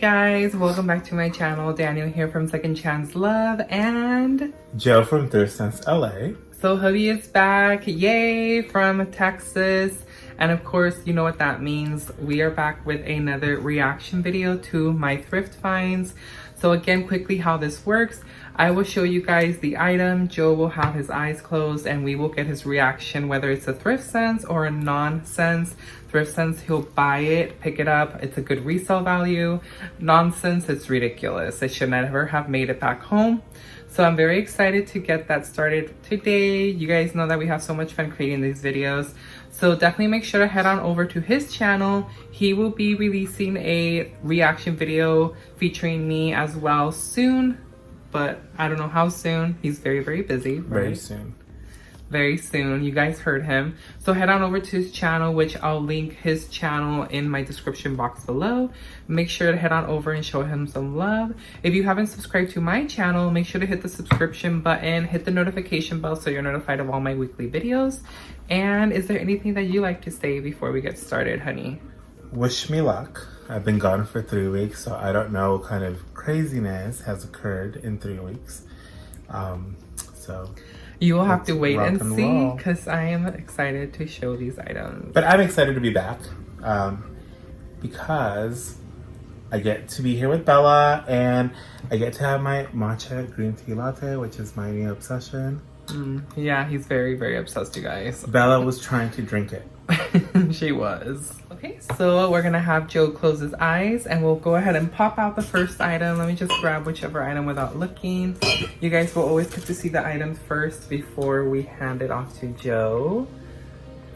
guys, welcome back to my channel. Daniel here from Second Chance Love and Joe from Thrift since LA. So Hubby is back, yay, from Texas. And of course, you know what that means. We are back with another reaction video to my thrift finds. So again, quickly how this works. I will show you guys the item. Joe will have his eyes closed and we will get his reaction, whether it's a thrift sense or a non-sense. Thrift sense, he'll buy it, pick it up. It's a good resale value. Nonsense, it's ridiculous. It should never have made it back home. So I'm very excited to get that started today. You guys know that we have so much fun creating these videos. So definitely make sure to head on over to his channel. He will be releasing a reaction video featuring me as well soon. But I don't know how soon. He's very, very busy. Right? Very soon. Very soon. You guys heard him. So head on over to his channel, which I'll link his channel in my description box below. Make sure to head on over and show him some love. If you haven't subscribed to my channel, make sure to hit the subscription button, hit the notification bell so you're notified of all my weekly videos. And is there anything that you like to say before we get started, honey? Wish me luck. I've been gone for 3 weeks, so I don't know what kind of craziness has occurred in 3 weeks. So you will have to wait and see, because I am excited to show these items. But I'm excited to be back because I get to be here with Bella and I get to have my matcha green tea latte, which is my new obsession. Yeah, he's very, very obsessed, you guys. Bella was trying to drink it. She was. Okay, so we're gonna have Joe close his eyes and we'll go ahead and pop out the first item. Let me just grab whichever item without looking. You guys will always get to see the items first before we hand it off to Joe.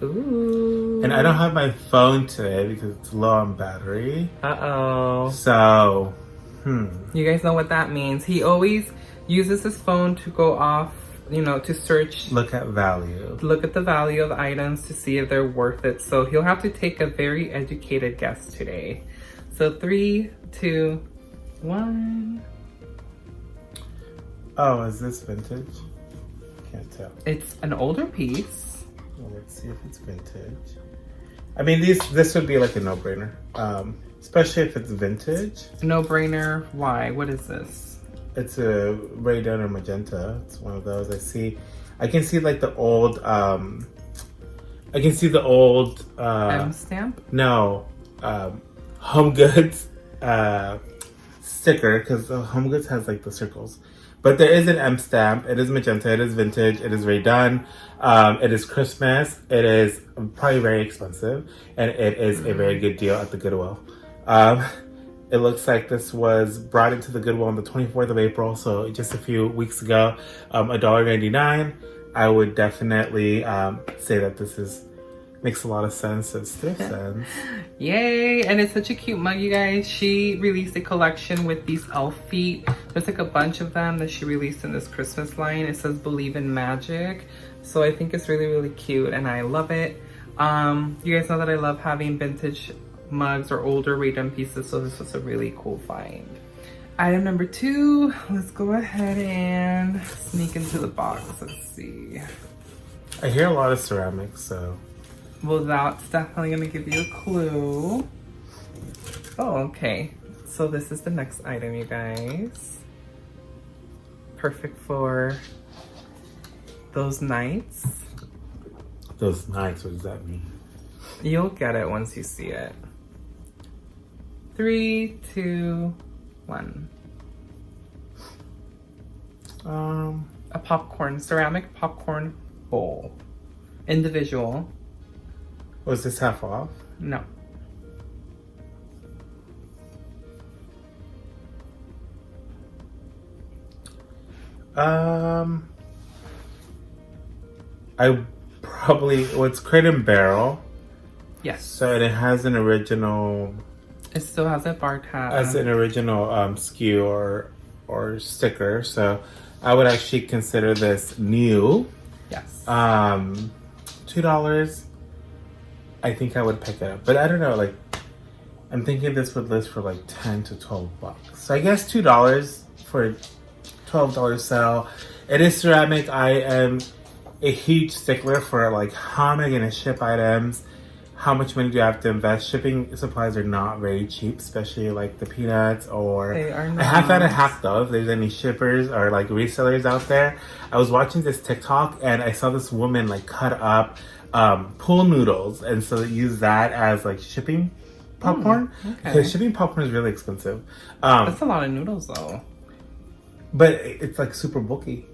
Ooh. And I don't have my phone today because it's low on battery. Uh-oh. So, You guys know what that means. He always uses his phone to go off, you know, to search. Look at value. Look at the value of items to see if they're worth it. So he'll have to take a very educated guess today. So 3, 2, 1. Oh, is this vintage? Can't tell. It's an older piece. Well, let's see if it's vintage. I mean, this would be like a no-brainer, especially if it's vintage. No-brainer. Why? What is this? It's a Ray Dunn or magenta. It's one of those. I can see like the old. I can see the old. M stamp. No, Home Goods sticker, because Home Goods has like the circles. But there is an M stamp. It is magenta. It is vintage. It is Ray Dunn. It is Christmas. It is probably very expensive, and it is a very good deal at the Goodwill. It looks like this was brought into the Goodwill on the 24th of April, so just a few weeks ago. $1.99. I would definitely say that this makes a lot of sense. It's thrift sense. Yay! And it's such a cute mug, you guys. She released a collection with these elf feet. There's like a bunch of them that she released in this Christmas line. It says "Believe in Magic." So I think it's really, really cute and I love it. You guys know that I love having vintage mugs or older Ray Dunn pieces, so this was a really cool find. Item number 2, let's go ahead and sneak into the box. Let's see. I hear a lot of ceramics, so. Well, that's definitely gonna give you a clue. Oh, okay. So this is the next item, you guys. Perfect for those nights. Those nights, what does that mean? You'll get it once you see it. 3, 2, 1. A popcorn, ceramic popcorn bowl. Individual. Was this half off? No. It's Crate and Barrel. Yes. So it has an original. It still has a bar tab. As an original SKU or sticker. So I would actually consider this new. Yes. $2. I think I would pick it up, but I don't know. Like, I'm thinking this would list for like 10 to 12 bucks. So I guess $2 for a $12 sale. It is ceramic. I am a huge stickler for like how am I gonna ship items, how much money do you have to invest? Shipping supplies are not very cheap, especially like the peanuts or... They are I have had a not. hack though, if there's any shippers or like resellers out there. I was watching this TikTok and I saw this woman like cut up pool noodles, and so they use that as like shipping popcorn. Okay. Because shipping popcorn is really expensive. That's a lot of noodles though. But it's like super bulky.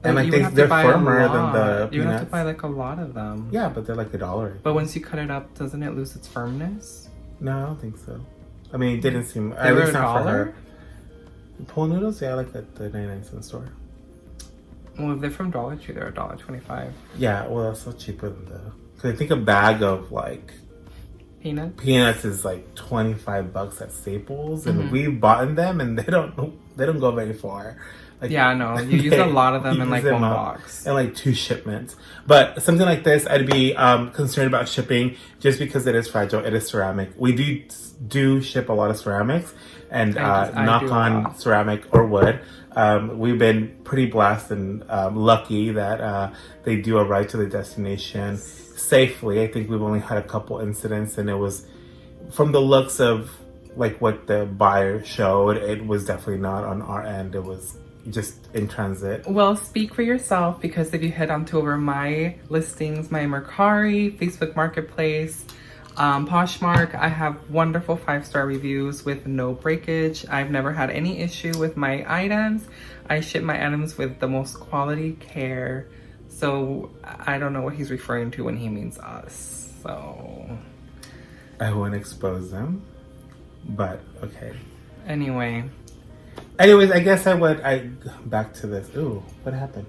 And like You would have to they're buy firmer a than lot. the You would have to peanuts. buy like a lot of them. Yeah, but they're like $1. But once you cut it up, doesn't it lose its firmness? No, I don't think so. I mean, it didn't seem... They At were least not for $1? her. Pool noodles? Yeah, I like at the 99-cent store. Well, if they're from Dollar Tree, they're $1.25. Yeah, well, that's so cheaper than the... Because I think a bag of like... Peanuts is like $25 at Staples, and we've bought them, and they don't go very far. Like, yeah, no, you use a lot of them in like use one them up box. and like 2 shipments. But something like this, I'd be concerned about shipping just because it is fragile. It is ceramic. We do ship a lot of ceramics, and I knock do a on lot. ceramic or wood. We've been pretty blessed and lucky that they do arrive to the destination safely. I think we've only had a couple incidents, and it was from the looks of like what the buyer showed, it was definitely not on our end. It was just in transit. Well, speak for yourself, because if you head on to over my listings, my Mercari, Facebook Marketplace, Poshmark, I have wonderful 5-star reviews with no breakage. I've never had any issue with my items. I ship my items with the most quality care. So I don't know what he's referring to when he means us. So I won't expose them, but okay. Anyways, I guess back to this. Ooh, what happened?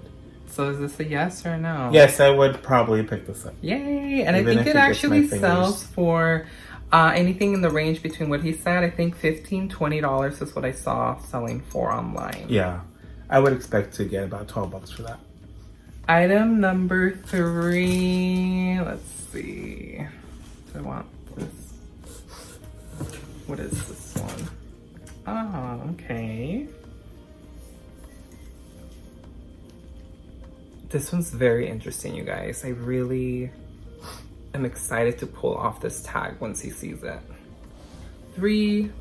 so is this a yes or no? Yes, I would probably pick this up. Yay! And Even I think if it it gets my actually fingers. sells for anything in the range between what he said. I think $15, $20 is what I saw selling for online. Yeah, I would expect to get about $12 for that. Item number 3. Let's see. Do I want this? What is this one? Oh, okay. This one's very interesting, you guys. I really am excited to pull off this tag once he sees it. 3,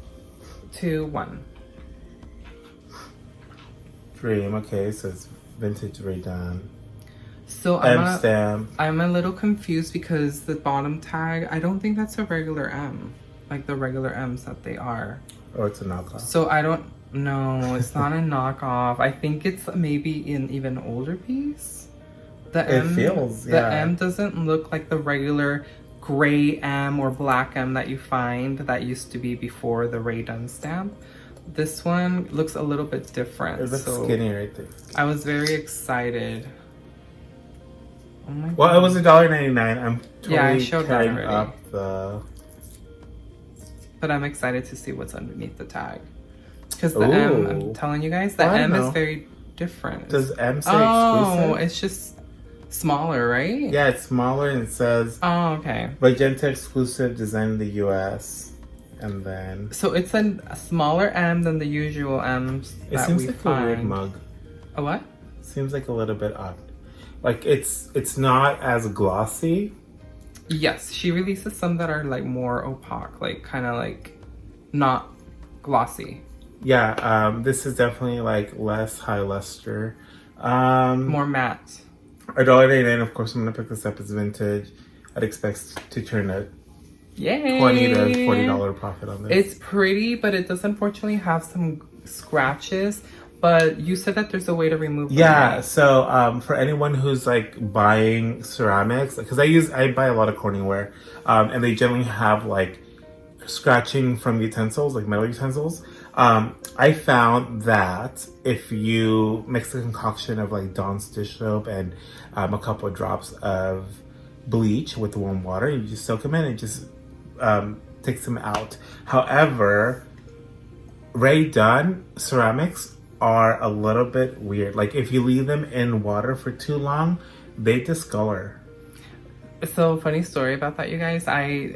2, 1. Dream, okay, so it's vintage redone. So M stamp. I'm a little confused because the bottom tag, I don't think that's a regular M. Like the regular M's that they are. Or it's a knockoff. So I don't know. It's not a knockoff. I think it's maybe an even older piece. The M doesn't look like the regular gray M or black M that you find that used to be before the Ray Dunn stamp. This one looks a little bit different. It looks skinny right there. I was very excited. Oh my god. Well, it was $1.99. I'm totally Yeah, I showed that carrying already. up the... But I'm excited to see what's underneath the tag. Because the Ooh. M, I'm telling you guys, the Well, I M know. is very different. Does M say Oh, exclusive? it's just smaller, right? Yeah, it's smaller and it says Oh, okay. Magenta exclusive, designed in the US. And then So it's a smaller M than the usual M's it that seems we like find. a weird mug. A what? Seems like a little bit odd. Like it's not as glossy. Yes, she releases some that are like more opaque, like kind of like not glossy. Yeah, this is definitely like less high luster. More matte. $1.99. Of course, I'm gonna pick this up as vintage. I'd expect to turn a Yay! $20 to $40 profit on this. It's pretty, but it does unfortunately have some scratches. But you said that there's a way to remove them. Yeah, so for anyone who's like buying ceramics, because I buy a lot of Corningware, and they generally have like scratching from utensils, like metal utensils. I found that if you mix a concoction of like Dawn's dish soap and a couple of drops of bleach with warm water, you just soak them in and just takes them out. However, Ray Dunn ceramics are a little bit weird. Like if you leave them in water for too long, they discolor. So funny story about that, you guys.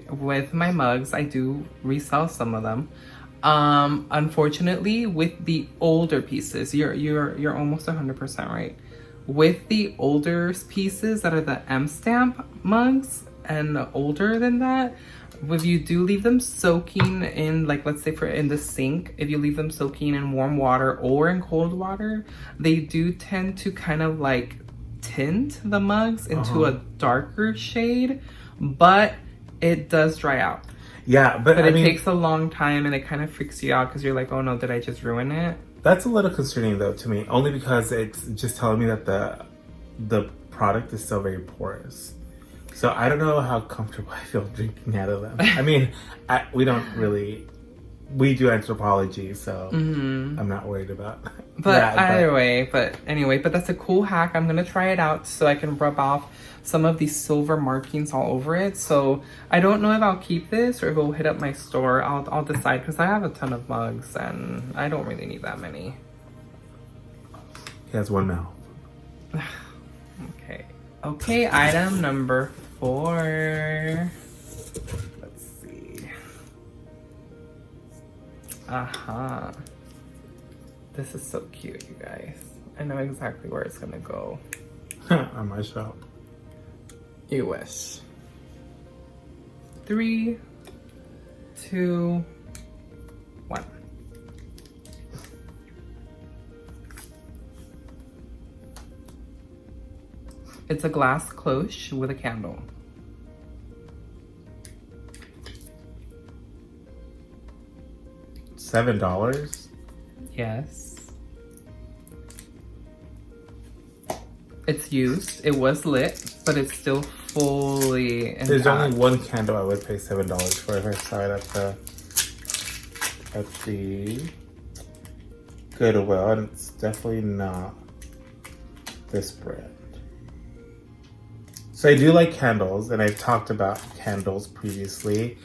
With my mugs, I do resell some of them. Unfortunately, with the older pieces, you're almost 100% right. With the older pieces that are the M stamp mugs, and older than that, if you do leave them soaking in, like, let's say in the sink, if you leave them soaking in warm water or in cold water, they do tend to kind of like tint the mugs into a darker shade, but it does dry out. Yeah, but it takes a long time, and it kind of freaks you out because you're like, oh no, did I just ruin it? That's a little concerning though to me, only because it's just telling me that the product is still very porous. So I don't know how comfortable I feel drinking out of them. I mean, we do anthropology, so I'm not worried about but anyway, but that's a cool hack. I'm gonna try it out so I can rub off some of these silver markings all over it. So I don't know if I'll keep this or if it'll hit up my store. I'll decide, because I have a ton of mugs and I don't really need that many. He has one mouth. Okay, item number 4. Let's see. This is so cute, you guys. I know exactly where it's gonna go. On my shelf. You wish. 3, 2, 1. It's a glass cloche with a candle. $7? Yes. It's used. It was lit, but it's still fully intact. There's only one candle I would pay $7 for if I saw it at the Goodwill, and it's definitely not this brand. So I do like candles, and I've talked about candles previously.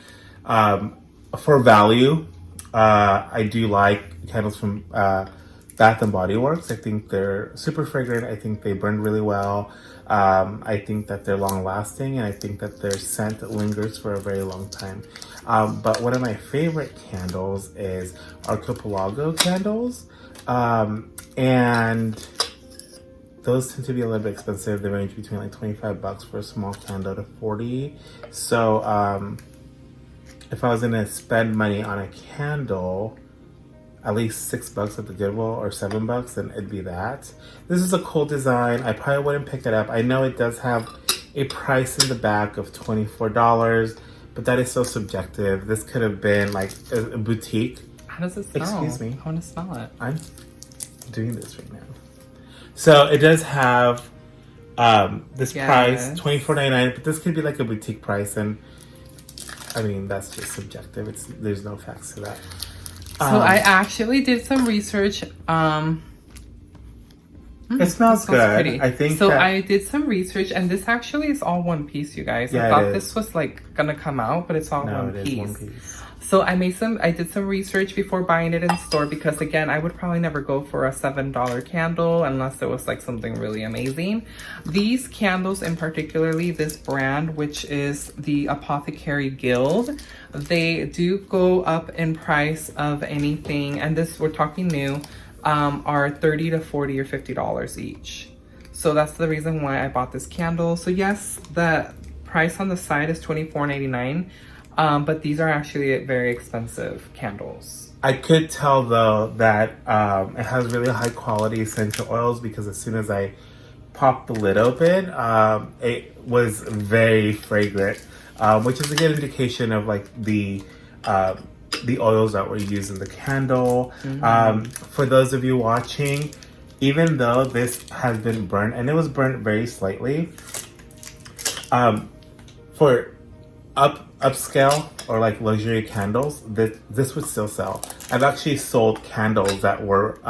For value, I do like candles from Bath and Body Works. I think they're super fragrant. I think they burn really well. I think that they're long lasting, and I think that their scent lingers for a very long time. But one of my favorite candles is Archipelago candles. And those tend to be a little bit expensive. They range between like $25 for a small candle to $40. So if I was gonna spend money on a candle, at least $6 at the Goodwill or $7, then it'd be that. This is a cool design. I probably wouldn't pick it up. I know it does have a price in the back of $24, but that is so subjective. This could have been like a boutique. How does it smell? Excuse me. I want to smell it. I'm doing this right now. So it does have this price, $24.99, but this could be like a boutique price, and I mean, that's just subjective. There's no facts to that. So I actually did some research. It smells good. Pretty. I think so. I did some research, and this actually is all one piece, you guys. Yeah, I thought this was like gonna come out, but it's all one piece. One piece. So I did some research before buying it in store, because again, I would probably never go for a $7 candle unless it was like something really amazing. These candles, in particularly this brand, which is the Apothecary Guild, they do go up in price of anything, and this, we're talking new, are $30 to $40 or $50 each. So that's the reason why I bought this candle. So yes, the price on the side is $24.99. But these are actually very expensive candles. I could tell though that it has really high quality essential oils, because as soon as I popped the lid open, it was very fragrant, which is a good indication of like the oils that were used in the candle. For those of you watching, even though this has been burnt, and it was burnt very slightly, for upscale or like luxury candles, this would still sell. I've actually sold candles that were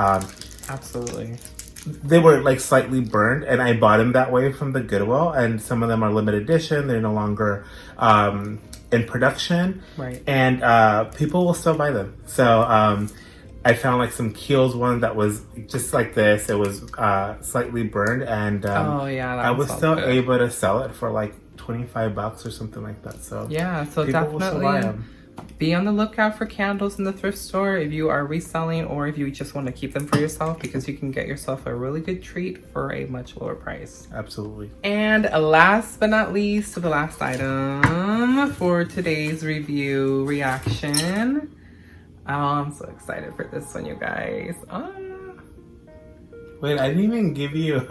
absolutely, they were like slightly burned, and I bought them that way from the Goodwill, and some of them are limited edition. They're no longer in production, right? And people will still buy them. So I found like some Kiehl's one that was just like this. It was slightly burned, and I was still able to sell it for like $25 or something like that. So yeah, so definitely be on the lookout for candles in the thrift store if you are reselling or if you just want to keep them for yourself, because you can get yourself a really good treat for a much lower price. Absolutely. And last but not least, the last item for today's review reaction. Oh, I'm so excited for this one, you guys. Wait, I didn't even give you...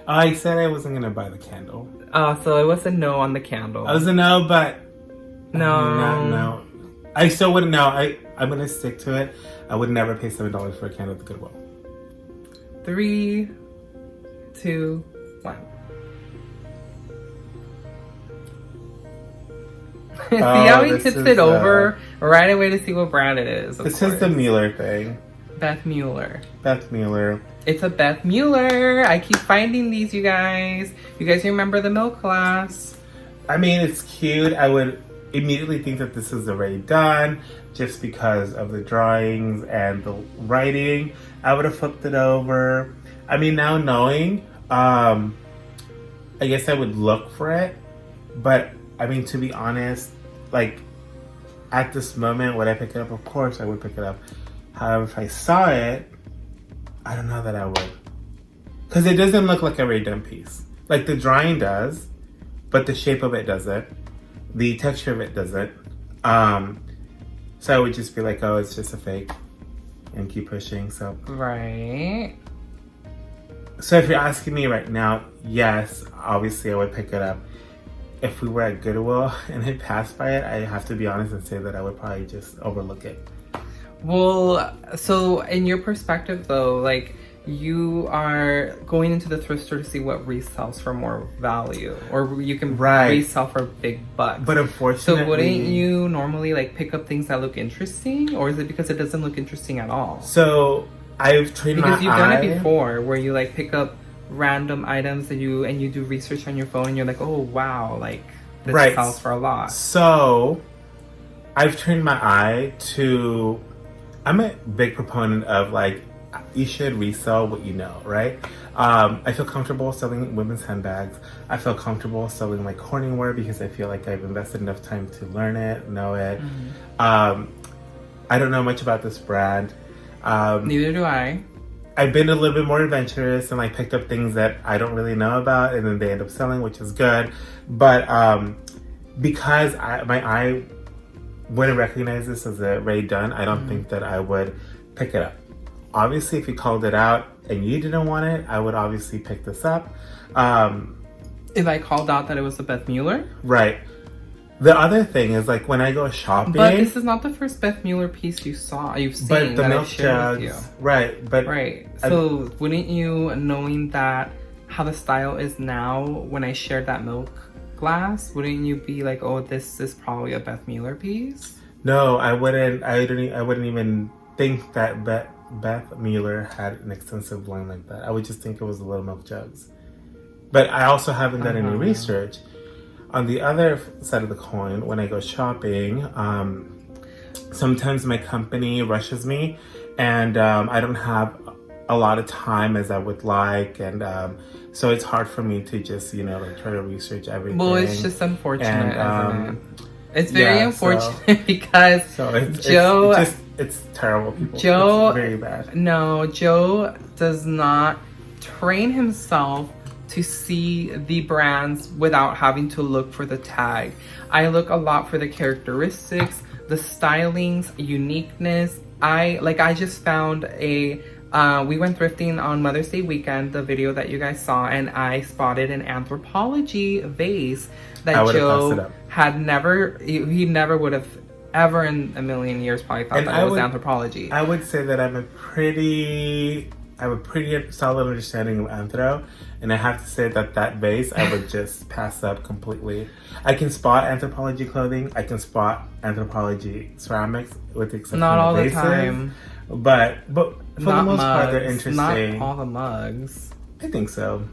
I said I wasn't going to buy the candle. So it was a no on the candle. I was a no, but... No. No. I still wouldn't know. I'm going to stick to it. I would never pay $7 for a candle at the Goodwill. 3, 2, 1. See how he tips it over right away to see what brand it is. This is the Mueller thing. Beth Mueller. Beth Mueller. It's a Beth Mueller. I keep finding these, you guys. You guys remember the milk glass? I mean, it's cute. I would immediately think that this is already done just because of the drawings and the writing. I would have flipped it over. I mean, now knowing, I guess I would look for it. But, I mean, to be honest, like, at this moment, would I pick it up? Of course, I would pick it up. However, if I saw it, I don't know that I would. Because it doesn't look like a already done piece. Like, the drawing does, but the shape of it doesn't. The texture of it doesn't. So I would just be like, oh, it's just a fake. And keep pushing, so. Right. So if you're asking me right now, yes, obviously I would pick it up. If we were at Goodwill and I passed by it, I have to be honest and say that I would probably just overlook it. Well, so in your perspective though, like, you are going into the thrift store to see what resells for more value, or you can resell for big bucks. But unfortunately, so wouldn't you normally like pick up things that look interesting, or is it because it doesn't look interesting at all? So I've trained because you've done it before, where you like pick up random items that you do research on your phone, and you're like, oh wow, like this sells for a lot. So I've trained my eye to. I'm a big proponent of like, you should resell what you know, right? I feel comfortable selling women's handbags. I feel comfortable selling like Corningware because I feel like I've invested enough time to learn it, know it. I don't know much about this brand. Neither do I. I've been a little bit more adventurous and like picked up things that I don't really know about, and then they end up selling, which is good. But because my eye wouldn't recognize this as a Ray Dunn, I don't think that I would pick it up. Obviously, if you called it out and you didn't want it, I would obviously pick this up. If I called out that it was a Beth Mueller? Right. The other thing is like when I go shopping. But this is not the first Beth Mueller piece you've seen. But the that milk I've shared with you. Right. But right. So wouldn't you, knowing that how the style is now, when I shared that milk glass, wouldn't you be like, oh, this is probably a Beth Mueller piece? No, I wouldn't. I wouldn't even think that Beth Mueller had an extensive line like that. I would just think it was the Little Milk Jugs. But I also haven't done any research. On the other side of the coin, when I go shopping, sometimes my company rushes me and I don't have a lot of time as I would like, and so it's hard for me to just, like try to research everything. Well, it's just unfortunate, isn't it? It's very unfortunate because Joe... It's terrible, people. Joe... It's very bad. No, Joe does not train himself to see the brands without having to look for the tag. I look a lot for the characteristics, the stylings, uniqueness. I just found a... we went thrifting on Mother's Day weekend, the video that you guys saw, and I spotted an Anthropologie vase that Joe had never, he never would have ever in a million years probably thought that it was Anthropologie. I would say that I have a pretty solid understanding of Anthro, and I have to say that vase I would just pass up completely. I can spot Anthropologie clothing, I can spot Anthropologie ceramics, with the exception not all of vases, the time, but for the most part they're interesting. Not all the mugs. I think so.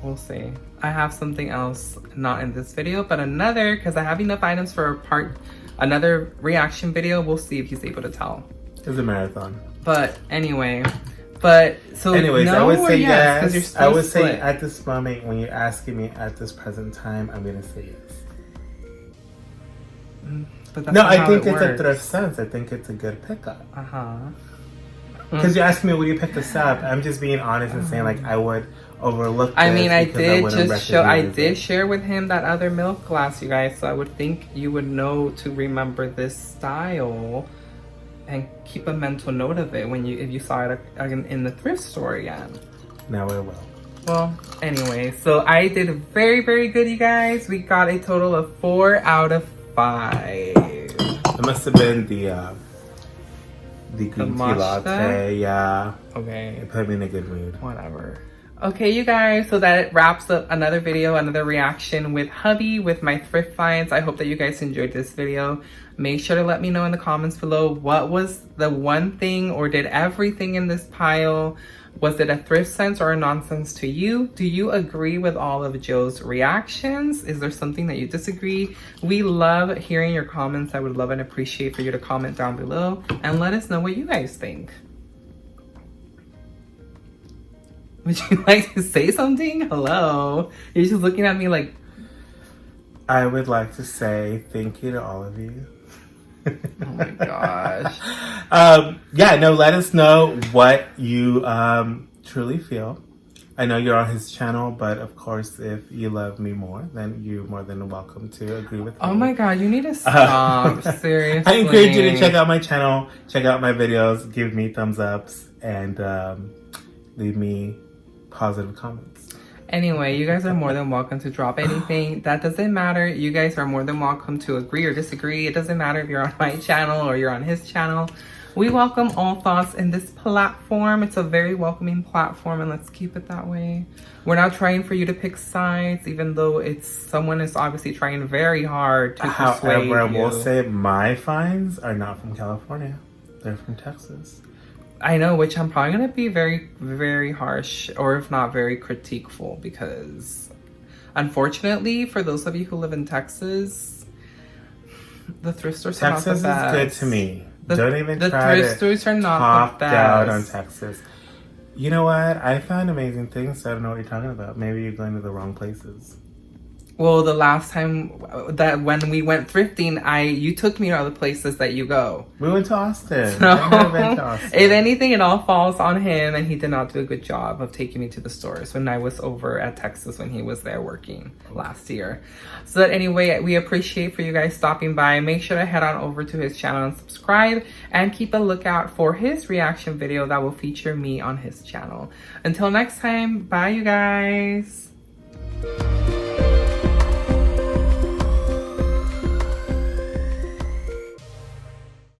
We'll see. I have something else, not in this video, but another, because I have enough items for another reaction video. We'll see if he's able to tell. It's a marathon. But anyway, anyways, no, I would say yes. Yes. I would say at this moment, when you're asking me at this present time, I'm gonna say yes. But that's No, not I how think it it's a works. thrift sense. I think it's a good pickup. Because you asked me, will you pick this up? I'm just being honest and saying, like, I would overlook this. I mean, I because did wouldn't just show. I recognize did it. share with him that other milk glass, you guys. So I would think you would know to remember this style and keep a mental note of it when if you saw it in the thrift store again. Now I will. Well, anyway, so I did very, very good, you guys. We got a total of 4 out of 5. It must have been the green tea matcha? latte. Yeah. Okay. It put me in a good mood. Whatever. Okay, you guys, so that wraps up another video, another reaction with Hubby, with my thrift finds. I hope that you guys enjoyed this video. Make sure to let me know in the comments below, what was the one thing, or did everything in this pile, was it a thrift sense or a nonsense to you? Do you agree with all of Joe's reactions? Is there something that you disagree? We love hearing your comments. I would love and appreciate for you to comment down below and let us know what you guys think. Would you like to say something? Hello. You're just looking at me like... I would like to say thank you to all of you. Oh my gosh. Yeah, no, let us know what you truly feel. I know you're on his channel, but of course, if you love me more, then you're more than welcome to agree with me. Oh my god, you need to stop. Seriously. I encourage you to check out my channel, check out my videos, give me thumbs ups, and leave me positive comments. Anyway, you guys are more than welcome to drop anything. That doesn't matter. You guys are more than welcome to agree or disagree. It doesn't matter if you're on my channel or you're on his channel. We welcome all thoughts in this platform. It's a very welcoming platform, and let's keep it that way. We're not trying for you to pick sides, even though someone is obviously trying very hard to persuade you. However, I will say my finds are not from California. They're from Texas. I know, which I'm probably going to be very, very harsh, or if not very critiqueful, because unfortunately, for those of you who live in Texas, the thrift stores are not the best. Texas is good to me. Don't even try to the thrift stores are not the best. Down on Texas. You know what? I found amazing things, so I don't know what you're talking about. Maybe you're going to the wrong places. Well, the last time when we went thrifting, you took me to other places that you go. We went to Austin. So, I've never been to Austin. If anything, it all falls on him, and he did not do a good job of taking me to the stores when I was over at Texas when he was there working last year. So anyway, we appreciate for you guys stopping by. Make sure to head on over to his channel and subscribe, and keep a lookout for his reaction video that will feature me on his channel. Until next time, bye you guys.